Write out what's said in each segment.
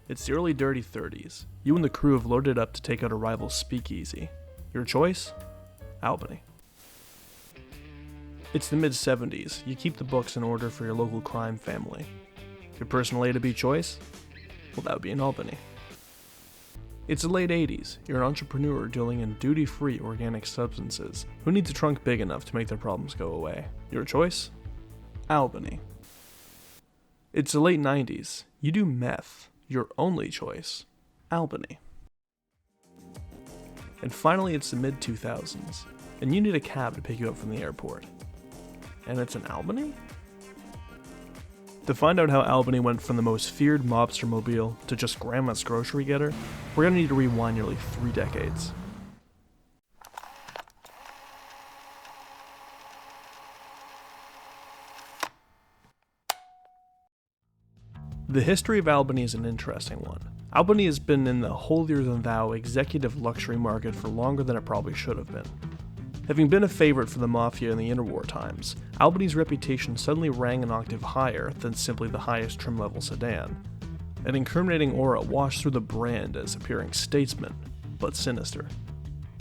It's the early dirty 30s. You and the crew have loaded up to take out a rival's speakeasy. Your choice? Albany. It's the mid-70s. You keep the books in order for your local crime family. Your personal A to B choice? Well, that would be in Albany. It's the late 80s. You're an entrepreneur dealing in duty-free organic substances who needs a trunk big enough to make their problems go away. Your choice? Albany. It's the late 90s. You do meth. Your only choice? Albany. And finally, it's the mid-2000s, and you need a cab to pick you up from the airport. And it's in Albany? To find out how Albany went from the most feared mobster mobile to just grandma's grocery getter, we're gonna need to rewind nearly 3 decades. The history of Albany is an interesting one. Albany has been in the holier-than-thou executive luxury market for longer than it probably should have been. Having been a favorite for the mafia in the interwar times, Albany's reputation suddenly rang an octave higher than simply the highest trim-level sedan. An incriminating aura washed through the brand as appearing statesman, but sinister.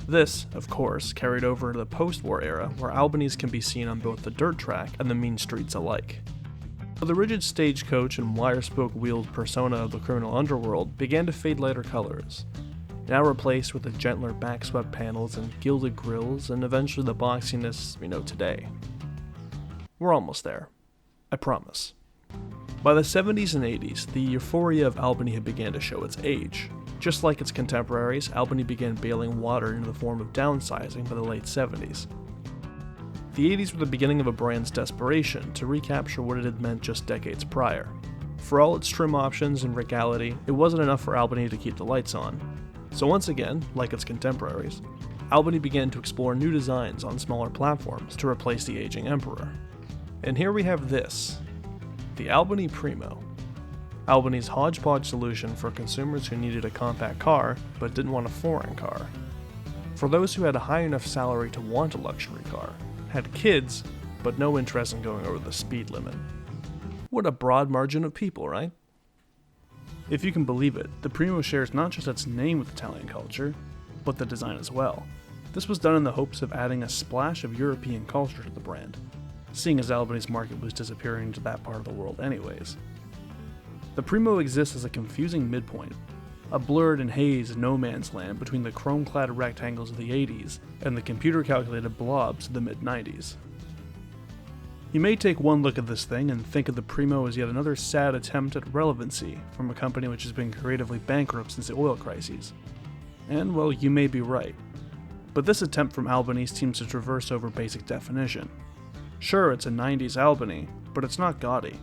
This, of course, carried over to the post-war era where Albany's can be seen on both the dirt track and the mean streets alike. But the rigid stagecoach and wire-spoke-wheeled persona of the criminal underworld began to fade lighter colors, now replaced with the gentler backswept panels and gilded grills and eventually the boxiness we know today. We're almost there. I promise. By the 70s and 80s, the euphoria of Albany had begun to show its age. Just like its contemporaries, Albany began bailing water into the form of downsizing by the late 70s. The 80s were the beginning of a brand's desperation to recapture what it had meant just decades prior. For all its trim options and regality, it wasn't enough for Albany to keep the lights on. So once again, like its contemporaries, Albany began to explore new designs on smaller platforms to replace the aging Emperor. And here we have this, the Albany Primo. Albany's hodgepodge solution for consumers who needed a compact car but didn't want a foreign car. For those who had a high enough salary to want a luxury car, had kids, but no interest in going over the speed limit. What a broad margin of people, right? If you can believe it, the Primo shares not just its name with Italian culture, but the design as well. This was done in the hopes of adding a splash of European culture to the brand, seeing as Albany's market was disappearing into that part of the world anyways. The Primo exists as a confusing midpoint, a blurred and hazed no man's land between the chrome-clad rectangles of the 80s and the computer-calculated blobs of the mid-90s. You may take one look at this thing and think of the Primo as yet another sad attempt at relevancy from a company which has been creatively bankrupt since the oil crises. And, well, you may be right. But this attempt from Albany seems to traverse over basic definition. Sure, it's a 90s Albany, but it's not gaudy.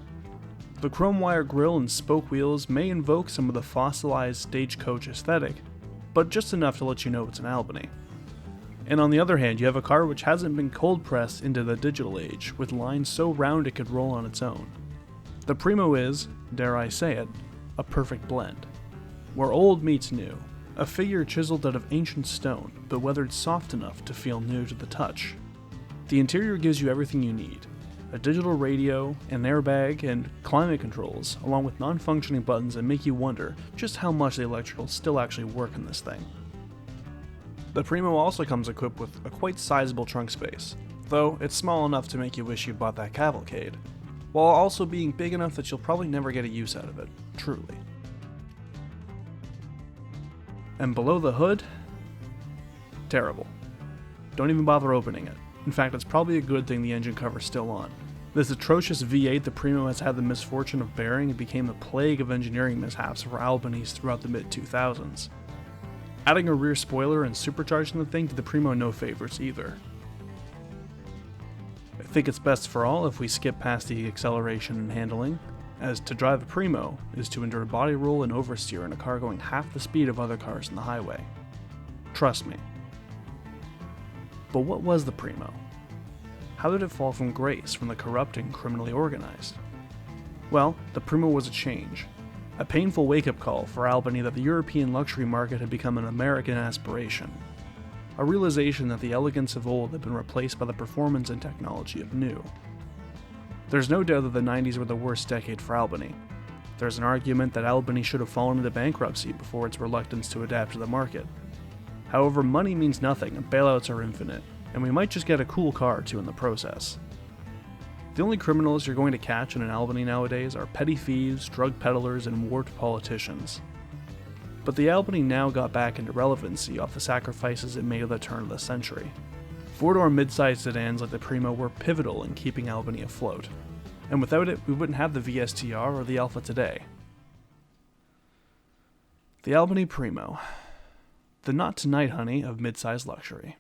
The chrome wire grille and spoke wheels may invoke some of the fossilized stagecoach aesthetic, but just enough to let you know it's an Albany. And on the other hand, you have a car which hasn't been cold pressed into the digital age, with lines so round it could roll on its own. The Primo is, dare I say it, a perfect blend. Where old meets new, a figure chiseled out of ancient stone, but weathered soft enough to feel new to the touch. The interior gives you everything you need. A digital radio, an airbag, and climate controls, along with non-functioning buttons that make you wonder just how much the electricals still actually work in this thing. The Primo also comes equipped with a quite sizable trunk space, though it's small enough to make you wish you bought that Cavalcade, while also being big enough that you'll probably never get a use out of it, truly. And below the hood? Terrible. Don't even bother opening it. In fact, it's probably a good thing the engine cover's still on. This atrocious V8 the Primo has had the misfortune of bearing became a plague of engineering mishaps for Albany's throughout the mid-2000s. Adding a rear spoiler and supercharging the thing did the Primo no favors either. I think it's best for all if we skip past the acceleration and handling, as to drive a Primo is to endure body roll and oversteer in a car going half the speed of other cars on the highway. Trust me. But what was the Primo? How did it fall from grace when the corrupt and criminally organized? Well, the Primo was a change. A painful wake-up call for Albany that the European luxury market had become an American aspiration. A realization that the elegance of old had been replaced by the performance and technology of new. There's no doubt that the 90s were the worst decade for Albany. There's an argument that Albany should have fallen into bankruptcy before its reluctance to adapt to the market. However, money means nothing and bailouts are infinite, and we might just get a cool car or two in the process. The only criminals you're going to catch in an Albany nowadays are petty thieves, drug peddlers, and warped politicians. But the Albany now got back into relevancy off the sacrifices it made at the turn of the century. Four-door mid-sized sedans like the Primo were pivotal in keeping Albany afloat, and without it, we wouldn't have the VSTR or the Alpha today. The Albany Primo, the not tonight honey of mid-sized luxury.